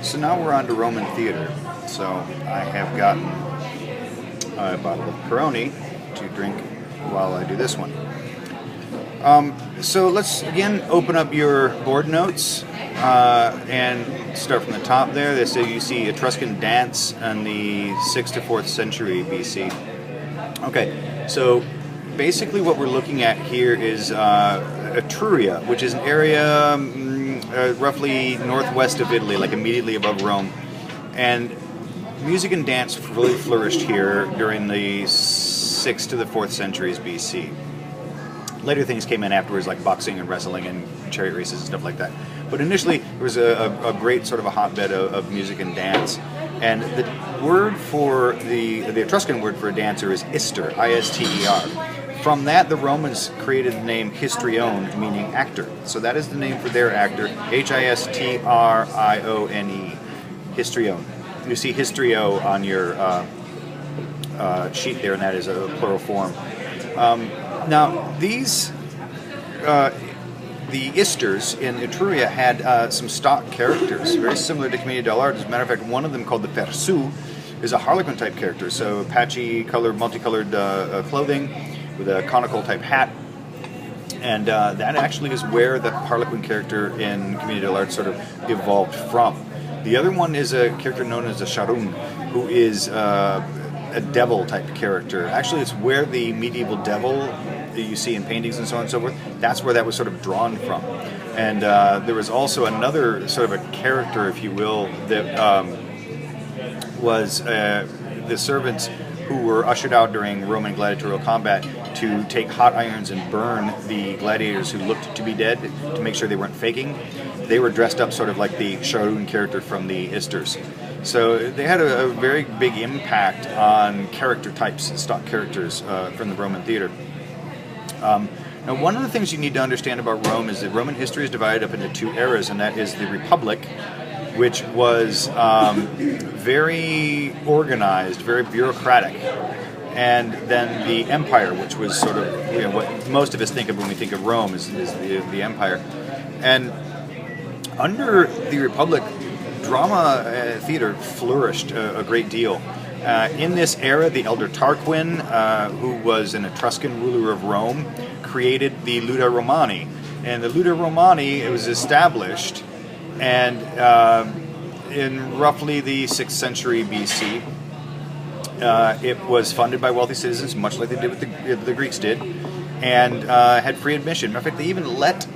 So now we're on to Roman theater. So I have gotten a bottle of Parody to drink while I do this one. So let's again open up your board notes and start from the top there. So you see Etruscan dance in the 6th to 4th century BC. Okay, so basically what we're looking at here is Etruria, which is an area roughly northwest of Italy, like immediately above Rome. And music and dance really flourished here during the 6th to the 4th centuries BC. Later things came in afterwards, like boxing and wrestling and chariot races and stuff like that. But initially, there was a great sort of a hotbed of music and dance. And the word for the Etruscan word for a dancer is ister, I-S-T-E-R. From that, the Romans created the name histrione, meaning actor. So that is the name for their actor, H-I-S-T-R-I-O-N-E, histrione. You see histrio on your sheet there, and that is a plural form. Now, these, the Isters in Etruria had some stock characters, very similar to Commedia dell'arte. As a matter of fact, one of them, called the farce, is a harlequin type character, so patchy colored, multicolored clothing with a conical type hat. And that actually is where the harlequin character in Commedia dell'arte sort of evolved from. The other one is a character known as a charun, who is a devil type character. Actually, it's where the medieval devil that you see in paintings and so on and so forth, that's where that was sort of drawn from. And there was also another sort of a character, if you will, that was the servants who were ushered out during Roman gladiatorial combat to take hot irons and burn the gladiators who looked to be dead to make sure they weren't faking. They were dressed up sort of like the Charun character from the Isters. So they had a very big impact on character types, stock characters from the Roman theater. Now, one of the things you need to understand about Rome is that Roman history is divided up into two eras, and that is the Republic, which was very organized, very bureaucratic, and then the Empire, which was sort of what most of us think of when we think of Rome is the Empire. And under the Republic, drama theater flourished a great deal. In this era, the elder Tarquin, who was an Etruscan ruler of Rome, created the Luda Romani. And the Luda Romani, it was established and in roughly the 6th century BC. It was funded by wealthy citizens, much like they did with the Greeks did, and had free admission. In fact, they even let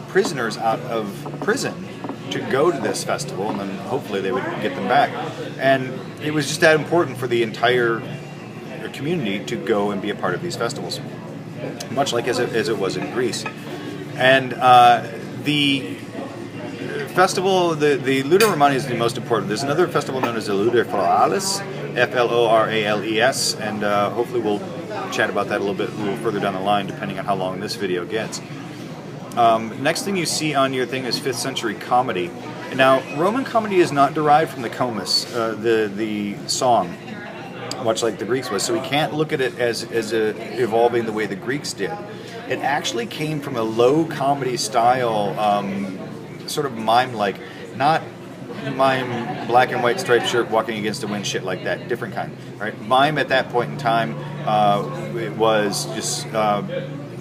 prisoners out of prison to go to this festival, and then hopefully they would get them back. And it was just that important for the entire community to go and be a part of these festivals, much like as it was in Greece. And the festival, the Luda Romani is the most important. There's another festival known as the Luda Florales, F-L-O-R-A-L-E-S, and hopefully we'll chat about that a little further down the line, depending on how long this video gets. Next thing you see on your thing is 5th century comedy. Now, Roman comedy is not derived from the comus, the song, much like the Greeks was, so we can't look at it as evolving the way the Greeks did. It actually came from a low comedy style, sort of mime-like, not mime black and white striped shirt walking against the wind shit like that, different kind, right? Mime at that point in time, it was just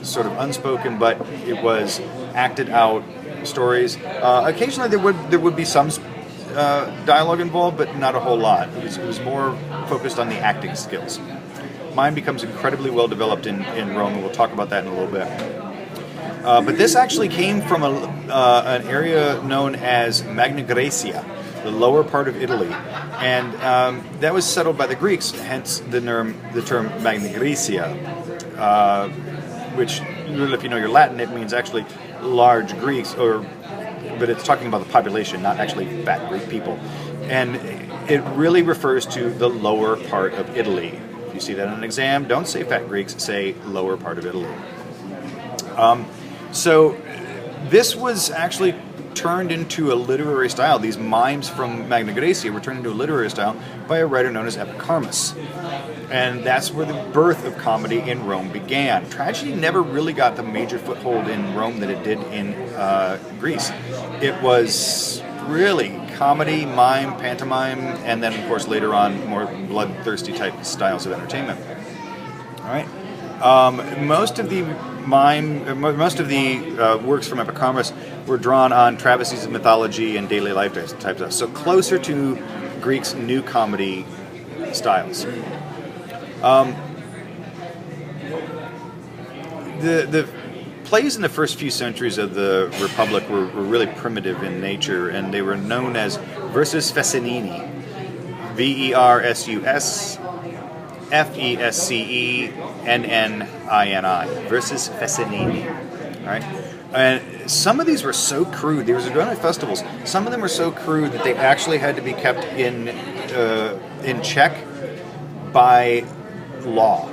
sort of unspoken, but it was acted out stories. Occasionally there would be some dialogue involved, but not a whole lot. It was more focused on the acting skills. Mime becomes incredibly well developed in Rome, and we'll talk about that in a little bit. But this actually came from an area known as Magna Graecia, the lower part of Italy, and that was settled by the Greeks, hence the term Magna Graecia, which, if you know your Latin, it means actually large Greeks, but it's talking about the population, not actually fat Greek people. And it really refers to the lower part of Italy. If you see that on an exam, don't say fat Greeks, say lower part of Italy. So this was actually turned into a literary style. These mimes from Magna Graecia were turned into a literary style by a writer known as Epicharmus. And that's where the birth of comedy in Rome began. Tragedy never really got the major foothold in Rome that it did in Greece. It was really comedy, mime, pantomime, and then of course later on more bloodthirsty type styles of entertainment. All right. Most of the works from Epic Commerce were drawn on travesties of mythology and daily life type stuff, so closer to Greek's new comedy styles. The plays in the first few centuries of the Republic were really primitive in nature, and they were known as versus fescenini, Versus Fescennini, versus fescenini. All right, and some of these were so crude. They were done at festivals. Some of them were so crude that they actually had to be kept in check by law.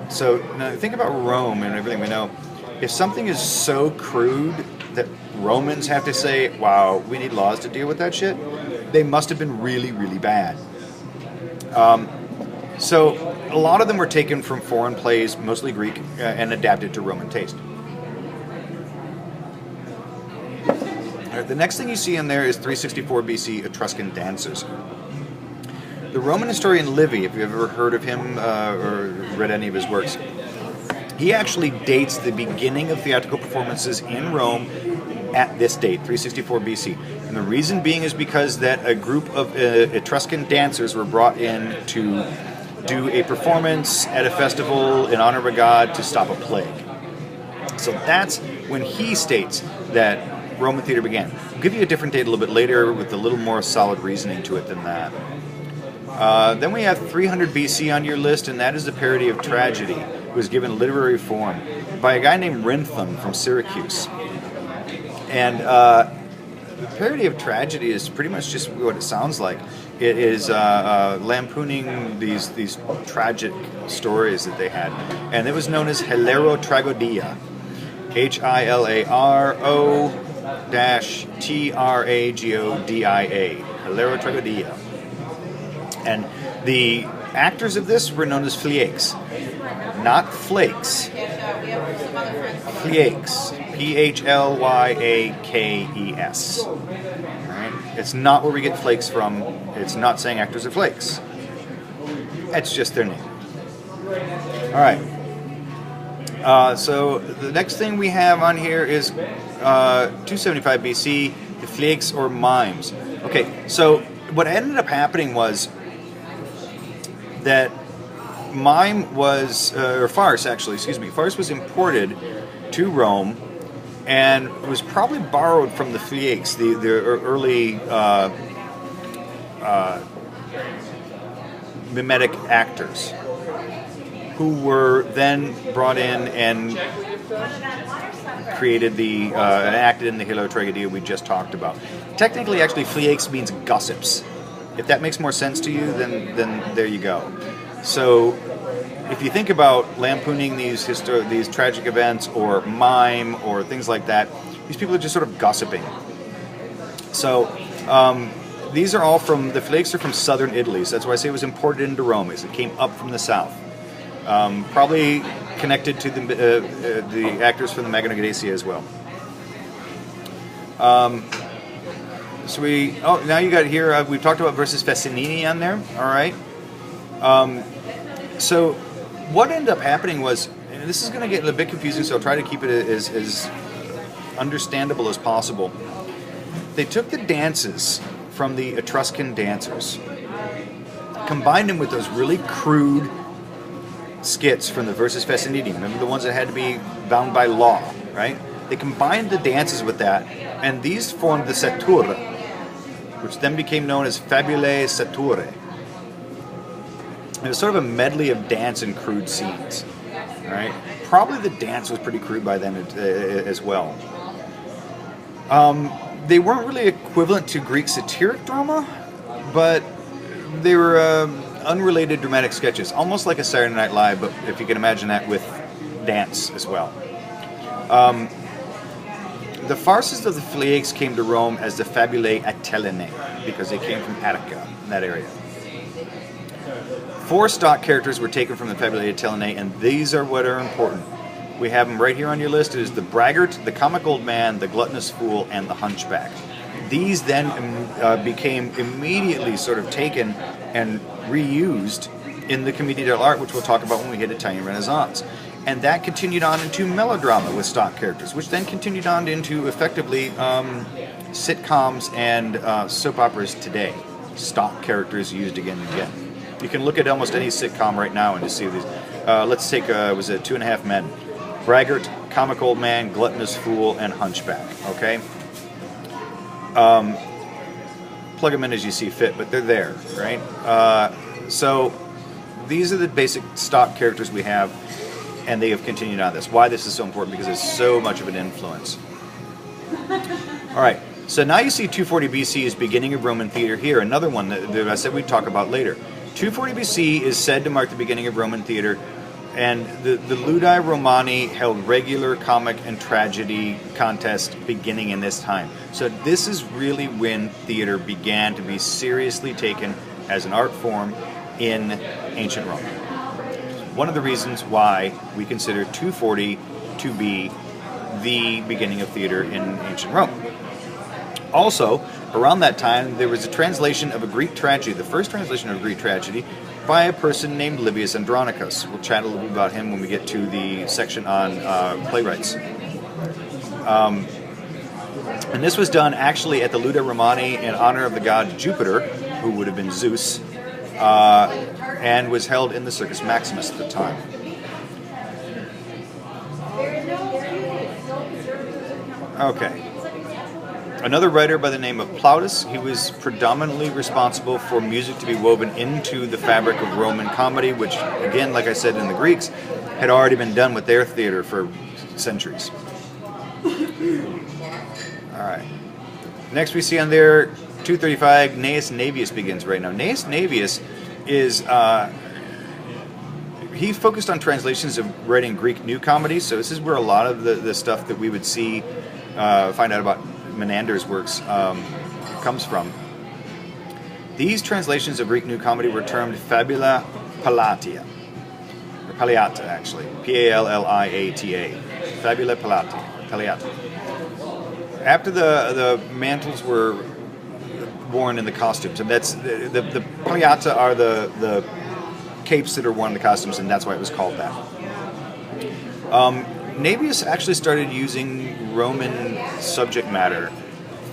So now think about Rome and everything we know. If something is so crude that Romans have to say, "Wow, we need laws to deal with that shit," they must have been really, really bad. So a lot of them were taken from foreign plays, mostly Greek, and adapted to Roman taste. All right, the next thing you see in there is 364 BC Etruscan dancers. The Roman historian Livy, if you've ever heard of him or read any of his works, he actually dates the beginning of theatrical performances in Rome at this date, 364 BC. And the reason being is because that a group of Etruscan dancers were brought in to do a performance at a festival in honor of a god to stop a plague. So that's when he states that Roman theater began. I'll give you a different date a little bit later with a little more solid reasoning to it than that. Then we have 300 BC on your list, and that is the parody of tragedy. It was given literary form by a guy named Rintham from Syracuse. And the parody of tragedy is pretty much just what it sounds like. It is lampooning these tragic stories that they had. And it was known as Hilarotragodia. Hilarotragodia. Hilarotragodia. And the actors of this were known as phliakes. Not flakes. Phliakes. Phlykes. Alright? It's not where we get flakes from. It's not saying actors are flakes. It's just their name. Alright. So the next thing we have on here is 275 BC, the phliakes or mimes. Okay, so what ended up happening was that mime was, or farce actually, farce was imported to Rome and was probably borrowed from the phliakes, the early mimetic actors, who were then brought in and created and acted in the Hilarotragodia we just talked about. Technically, actually, phliakes means gossips. If that makes more sense to you, then there you go. So, if you think about lampooning these tragic events or mime or things like that, these people are just sort of gossiping. So, these are all the phliakes are from southern Italy, so that's why I say it was imported into Rome, as it came up from the south. Probably connected to the actors from the Magna Graecia as well. So now you got here, we've talked about versus Fescennini on there, all right? So what ended up happening was, and this is going to get a bit confusing, so I'll try to keep it as understandable as possible. They took the dances from the Etruscan dancers, combined them with those really crude skits from the versus Fescennini. Remember the ones that had to be bound by law, right? They combined the dances with that, and these formed the Satur, which then became known as Fabulae Saturre. It was sort of a medley of dance and crude scenes. All right, probably the dance was pretty crude by then as well. They weren't really equivalent to Greek satiric drama, but they were unrelated dramatic sketches, almost like a Saturday Night Live, but if you can imagine that with dance as well. The farces of the phliakes came to Rome as the Fabulae Atellinae, because they came from Attica, in that area. 4 stock characters were taken from the Fabulae Atellinae, and these are what are important. We have them right here on your list. It is the braggart, the comic old man, the gluttonous fool, and the hunchback. These then became immediately sort of taken and reused in the Commedia dell'arte, which we'll talk about when we hit Italian Renaissance. And that continued on into melodrama with stock characters, which then continued on into effectively sitcoms and soap operas today. Stock characters used again and again. You can look at almost any sitcom right now and just see these. Let's take, was it Two and a Half Men? Braggart, comic old man, gluttonous fool, and hunchback, okay? Plug them in as you see fit, but they're there, right? So these are the basic stock characters we have, and they have continued on this. Why this is so important, because it's so much of an influence. All right, so now you see 240 BC is beginning of Roman theater here. Another one that I said we'd talk about later. 240 BC is said to mark the beginning of Roman theater, and the Ludi Romani held regular comic and tragedy contests beginning in this time. So this is really when theater began to be seriously taken as an art form in ancient Rome. One of the reasons why we consider 240 to be the beginning of theater in ancient Rome. Also, around that time, there was a translation of a Greek tragedy, the first translation of a Greek tragedy, by a person named Livius Andronicus. We'll chat a little bit about him when we get to the section on playwrights. And this was done actually at the Ludi Romani in honor of the god Jupiter, who would have been Zeus, and was held in the Circus Maximus at the time. Okay. Another writer by the name of Plautus, he was predominantly responsible for music to be woven into the fabric of Roman comedy, which, again, like I said in the Greeks, had already been done with their theater for centuries. All right. Next we see on there, 235, Gnaeus Naevius begins right now. Gnaeus Naevius is, he focused on translations of writing Greek new comedies, so this is where a lot of the stuff that we would see, find out about Menander's works comes from. These translations of Greek New Comedy were termed Fabula Palatia, or Palliata actually, P-A-L-L-I-A-T-A, Fabula Palliata. After the mantles were worn in the costumes, and that's the Palliata are the capes that are worn in the costumes, and that's why it was called that. Naevius actually started using Roman subject matter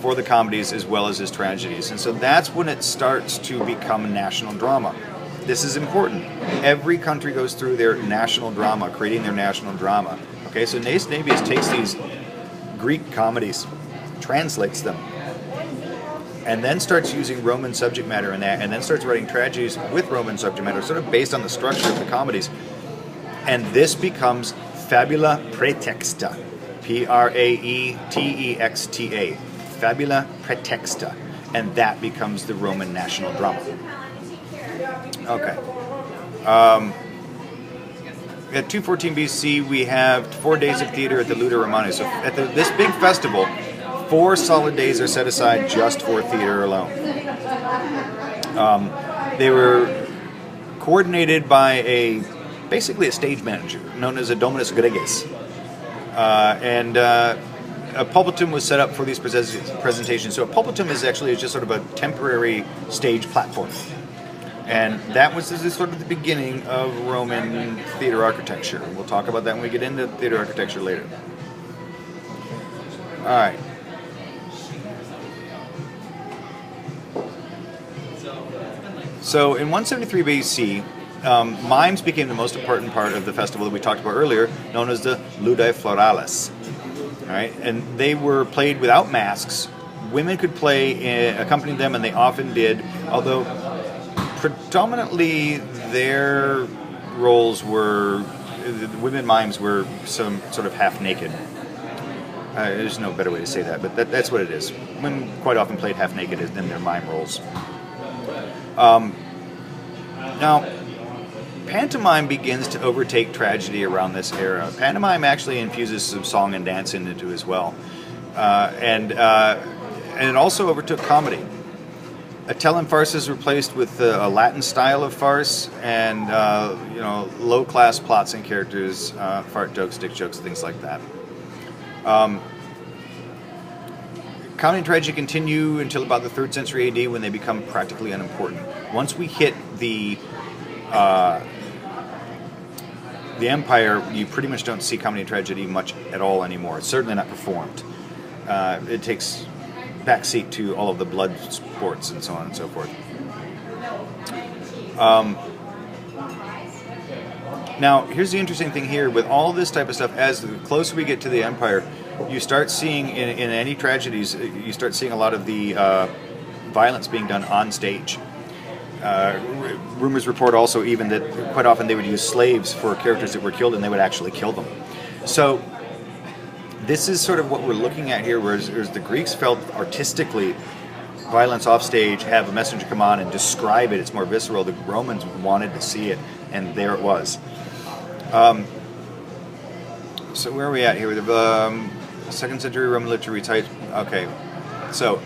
for the comedies as well as his tragedies, and so that's when it starts to become national drama. This is important. Every country goes through their national drama, creating their national drama. Okay, so Gnaeus Naevius takes these Greek comedies, translates them, and then starts using Roman subject matter in that, and then starts writing tragedies with Roman subject matter, sort of based on the structure of the comedies. And this becomes Fabula Praetexta, P-R-A-E-T-E-X-T-A, Fabula Praetexta, and that becomes the Roman national drama. Okay. At 214 BC, we have 4 days of theater at the Ludi Romani. So at this big festival, 4 solid days are set aside just for theater alone. They were coordinated by basically a stage manager known as a Dominus Gregis. And a pulpitum was set up for these presentations. So a pulpitum is actually just sort of a temporary stage platform. And that was sort of the beginning of Roman theater architecture. We'll talk about that when we get into theater architecture later. All right. So in 173 BC, mimes became the most important part of the festival that we talked about earlier, known as the Ludi Floralis. All right, and they were played without masks. Women could play, accompany them, and they often did, although predominantly their roles were, the women mimes were some sort of half naked. There's no better way to say that, but that's what it is. Women quite often played half naked in their mime roles. Now, pantomime begins to overtake tragedy around this era. Pantomime actually infuses some song and dance into it as well, and it also overtook comedy. Italian farces replaced with a Latin style of farce, and low-class plots and characters, fart jokes, dick jokes, things like that. Comedy and tragedy continue until about the 3rd century AD, when they become practically unimportant. Once we hit the Empire, you pretty much don't see comedy and tragedy much at all anymore. It's certainly not performed. It takes backseat to all of the blood sports and so on and so forth. Now, here's the interesting thing here. With all this type of stuff, as the closer we get to the Empire, you start seeing, in any tragedies, you start seeing a lot of the violence being done on stage. Rumors report also even that quite often they would use slaves for characters that were killed, and they would actually kill them. So this is sort of what we're looking at here, whereas the Greeks felt artistically violence off stage, have a messenger come on and describe it, it's more visceral. The Romans wanted to see it, and there it was. So where are we at here? The 2nd century Roman literature type. Okay, so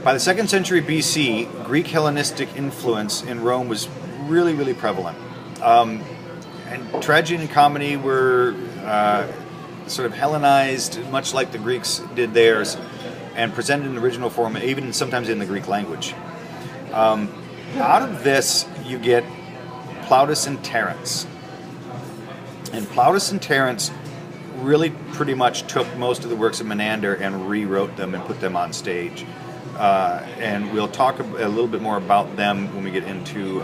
by the 2nd century BC, Greek Hellenistic influence in Rome was really, really prevalent. And tragedy and comedy were sort of Hellenized, much like the Greeks did theirs, and presented in the original form, even sometimes in the Greek language. Out of this, you get Plautus and Terence. And Plautus and Terence really pretty much took most of the works of Menander and rewrote them and put them on stage. And we'll talk a little bit more about them when we get into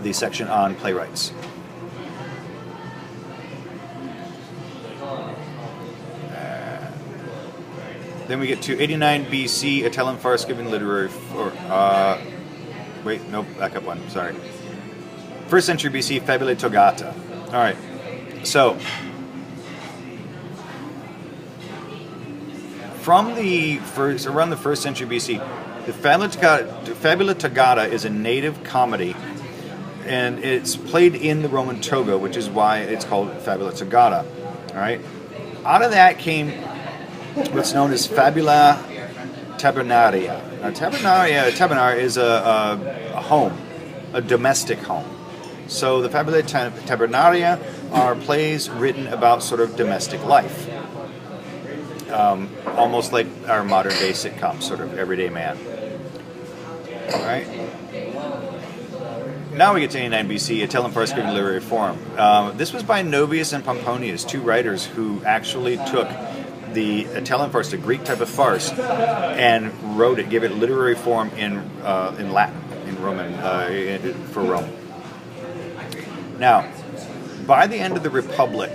the section on playwrights. Then we get to 89 BC, Italian farce given literary... wait, no, back up one, sorry. 1st century BC, Fabula Togata. All right, so from the around the 1st century BC, the Fabula Togata is a native comedy, and it's played in the Roman toga, which is why it's called Fabula Togata. All right, out of that came what's known as Fabula Tabernaria. Now, tabernar is a home, a domestic home. So the Fabula Tabernaria are plays written about sort of domestic life, almost like our modern day sitcom, sort of everyday man. All right. Now we get to 89 BC, Italian farce given literary form. This was by Novius and Pomponius, 2 writers who actually took the Italian farce, the Greek type of farce, and wrote it, gave it literary form in Latin, in Roman, for Rome. Now, by the end of the Republic,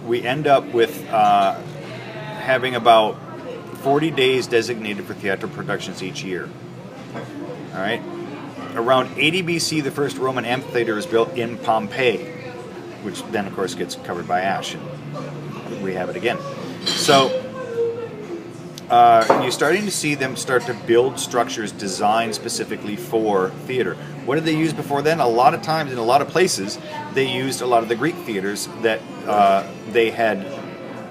we end up with having about 40 days designated for theatrical productions each year. All right. Around 80 BC, the first Roman amphitheater is built in Pompeii, which then, of course, gets covered by ash, and we have it again. So you're starting to see them start to build structures designed specifically for theater. What did they use before then? A lot of times, in a lot of places, they used a lot of the Greek theaters that they had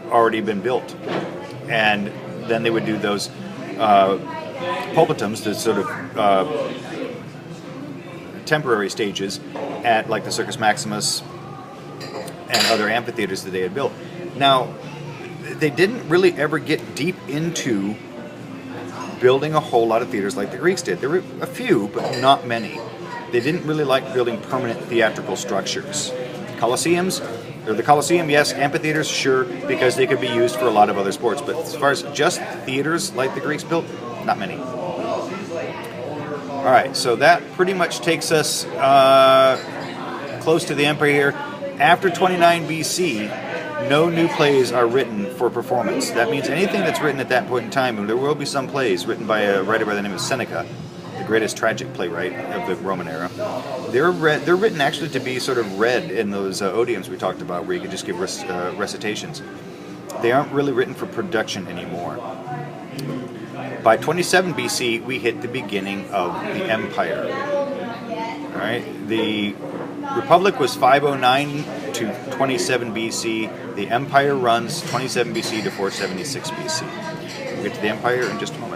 already been built. And then they would do those pulpitums, the sort of temporary stages at like the Circus Maximus and other amphitheaters that they had built. Now, they didn't really ever get deep into building a whole lot of theaters like the Greeks did. There were a few, but not many. They didn't really like building permanent theatrical structures. Colosseums, or the Colosseum, yes. Amphitheaters, sure, because they could be used for a lot of other sports. But as far as just theaters like the Greeks built, not many. All right, so that pretty much takes us close to the Empire here. After 29 BC, no new plays are written for performance. That means anything that's written at that point in time, and there will be some plays written by a writer by the name of Seneca, the greatest tragic playwright of the Roman era. They're written actually to be sort of read in those odiums we talked about, where you could just give recitations. They aren't really written for production anymore. By 27 BC, we hit the beginning of the Empire. All right, the Republic was 509 to 27 BC. The Empire runs 27 BC to 476 BC. We'll get to the Empire in just a moment.